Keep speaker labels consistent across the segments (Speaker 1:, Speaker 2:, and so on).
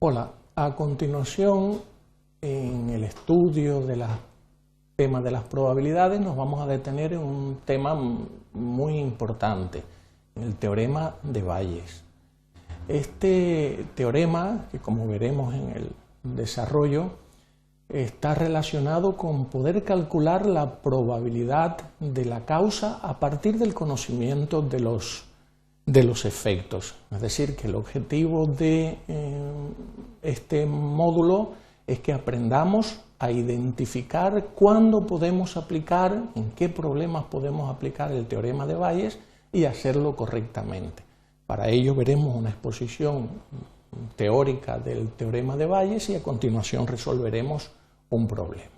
Speaker 1: Hola, a continuación, en el estudio del tema de las probabilidades, nos vamos a detener en un tema muy importante, el teorema de Bayes. Este teorema, que como veremos en el desarrollo, está relacionado con poder calcular la probabilidad de la causa a partir del conocimiento de los efectos. Es decir, que el objetivo de este módulo es que aprendamos a identificar cuándo podemos aplicar, en qué problemas podemos aplicar el teorema de Bayes y hacerlo correctamente. Para ello veremos una exposición teórica del teorema de Bayes y a continuación resolveremos un problema.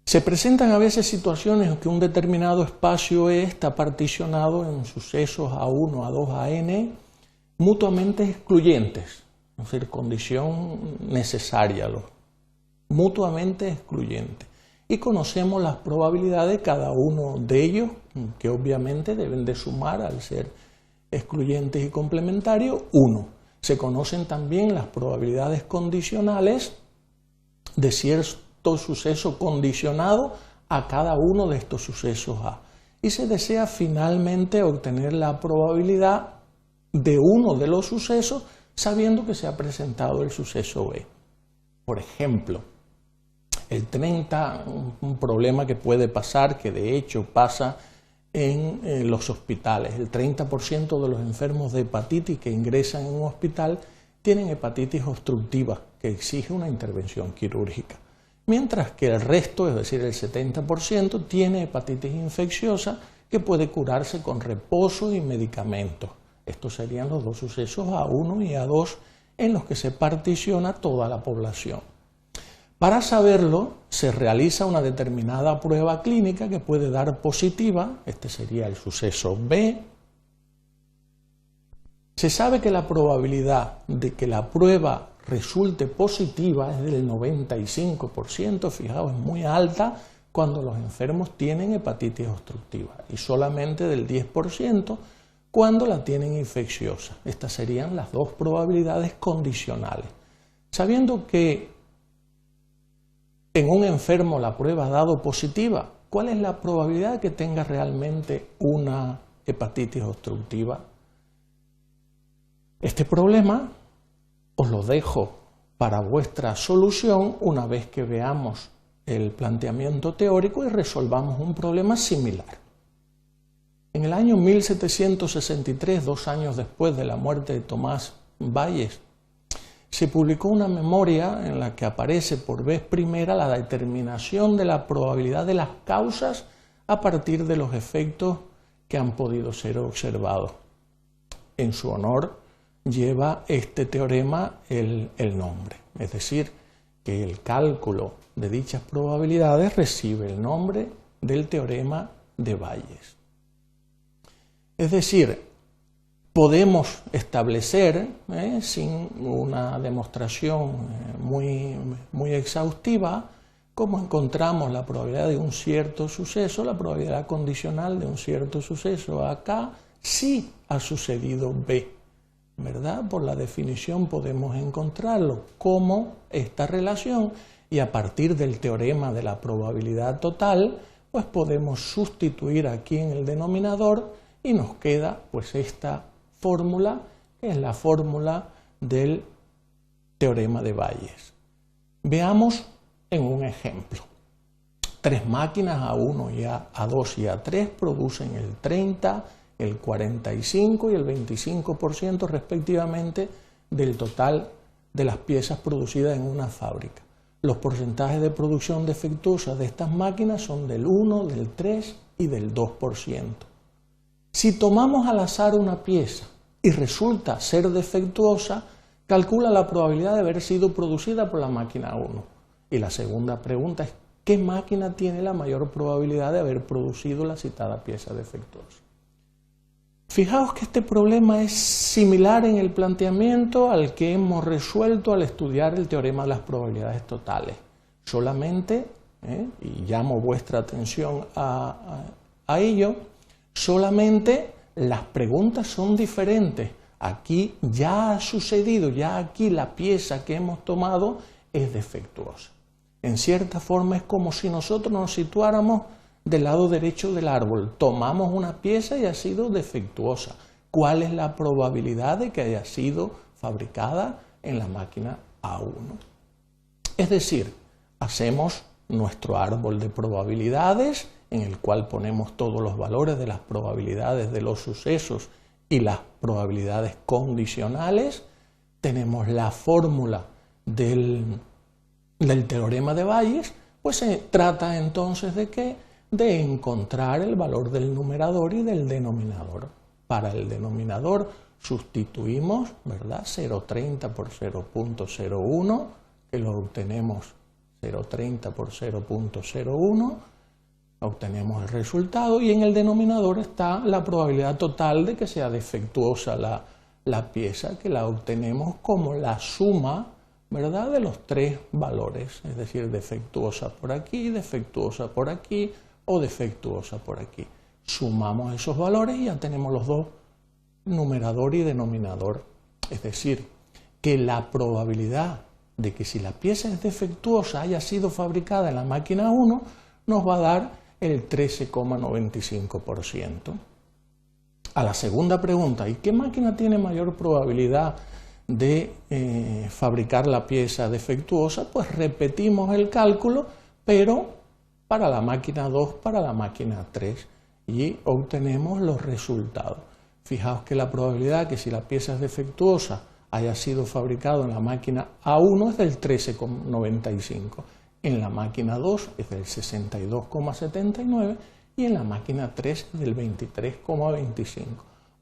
Speaker 1: Se presentan a veces situaciones en que un determinado espacio E está particionado en sucesos A1, A2, AN mutuamente excluyentes, es decir, condición necesaria, mutuamente excluyentes. Y conocemos las probabilidades de cada uno de ellos, que obviamente deben de sumar al ser excluyentes y complementarios, 1. Se conocen también las probabilidades condicionales de cierto suceso condicionado a cada uno de estos sucesos A. Y se desea finalmente obtener la probabilidad de uno de los sucesos sabiendo que se ha presentado el suceso B. Por ejemplo, el 30, un problema que puede pasar, que de hecho pasa en los hospitales. El 30% de los enfermos de hepatitis que ingresan en un hospital tienen hepatitis obstructiva, que exige una intervención quirúrgica. Mientras que el resto, es decir, el 70%, tiene hepatitis infecciosa que puede curarse con reposo y medicamentos. Estos serían los dos sucesos A1 y A2 en los que se particiona toda la población. Para saberlo, se realiza una determinada prueba clínica que puede dar positiva, este sería el suceso B. Se sabe que la probabilidad de que la prueba resulte positiva es del 95%, fijaos, es muy alta cuando los enfermos tienen hepatitis obstructiva y solamente del 10% cuando la tienen infecciosa. Estas serían las dos probabilidades condicionales. Sabiendo que en un enfermo la prueba ha dado positiva, ¿cuál es la probabilidad de que tenga realmente una hepatitis obstructiva? Este problema os lo dejo para vuestra solución una vez que veamos el planteamiento teórico y resolvamos un problema similar. En el año 1763, 2 años después de la muerte de Tomás Bayes, se publicó una memoria en la que aparece por vez primera la determinación de la probabilidad de las causas a partir de los efectos que han podido ser observados. En su honor lleva este teorema el nombre, es decir, que el cálculo de dichas probabilidades recibe el nombre del teorema de Bayes. Es decir, podemos establecer, sin una demostración muy exhaustiva, cómo encontramos la probabilidad de un cierto suceso, la probabilidad condicional de un cierto suceso acá, si ha sucedido B, ¿verdad? Por la definición podemos encontrarlo como esta relación y a partir del teorema de la probabilidad total, pues podemos sustituir aquí en el denominador y nos queda pues esta fórmula, que es la fórmula del teorema de Bayes. Veamos en un ejemplo. 3 máquinas A1 y A2 y A3 producen el 30, el 45 y el 25% respectivamente del total de las piezas producidas en una fábrica. Los porcentajes de producción defectuosa de estas máquinas son del 1, del 3 y del 2%. Si tomamos al azar una pieza y resulta ser defectuosa, calcula la probabilidad de haber sido producida por la máquina 1. Y la segunda pregunta es, ¿qué máquina tiene la mayor probabilidad de haber producido la citada pieza defectuosa? Fijaos que este problema es similar en el planteamiento al que hemos resuelto al estudiar el teorema de las probabilidades totales. Solamente, y llamo vuestra atención a ello, solamente las preguntas son diferentes. Aquí ya ha sucedido, ya aquí la pieza que hemos tomado es defectuosa. En cierta forma es como si nosotros nos situáramos del lado derecho del árbol. Tomamos una pieza y ha sido defectuosa. ¿Cuál es la probabilidad de que haya sido fabricada en la máquina A1? Es decir, hacemos nuestro árbol de probabilidades en el cual ponemos todos los valores de las probabilidades de los sucesos y las probabilidades condicionales. Tenemos la fórmula del teorema de Bayes, pues se trata entonces ¿de qué? De encontrar el valor del numerador y del denominador. Para el denominador sustituimos, ¿verdad? 0,30 por 0.01, que lo obtenemos 0,30 por 0.01, obtenemos el resultado, y en el denominador está la probabilidad total de que sea defectuosa la pieza, que la obtenemos como la suma, ¿verdad?, de los tres valores, es decir, defectuosa por aquí o defectuosa por aquí. Sumamos esos valores y ya tenemos los dos, numerador y denominador. Es decir, que la probabilidad de que si la pieza es defectuosa haya sido fabricada en la máquina 1 nos va a dar el 13,95%. A la segunda pregunta, ¿y qué máquina tiene mayor probabilidad de fabricar la pieza defectuosa? Pues repetimos el cálculo, pero para la máquina 2, para la máquina 3, y obtenemos los resultados. Fijaos que la probabilidad que si la pieza es defectuosa haya sido fabricado en la máquina A1 es del 13,95, en la máquina 2 es del 62,79 y en la máquina 3 es del 23,25.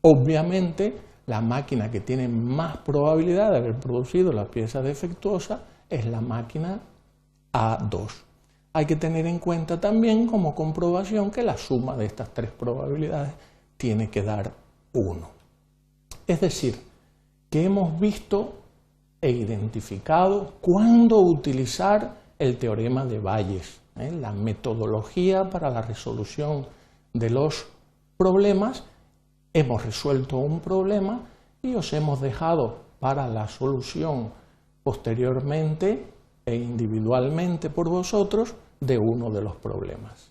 Speaker 1: Obviamente, la máquina que tiene más probabilidad de haber producido la pieza defectuosa es la máquina A2. Hay que tener en cuenta también como comprobación que la suma de estas tres probabilidades tiene que dar 1. Es decir, que hemos visto e identificado cuándo utilizar el teorema de Bayes, la metodología para la resolución de los problemas. Hemos resuelto un problema y os hemos dejado para la solución posteriormente e individualmente por vosotros de uno de los problemas.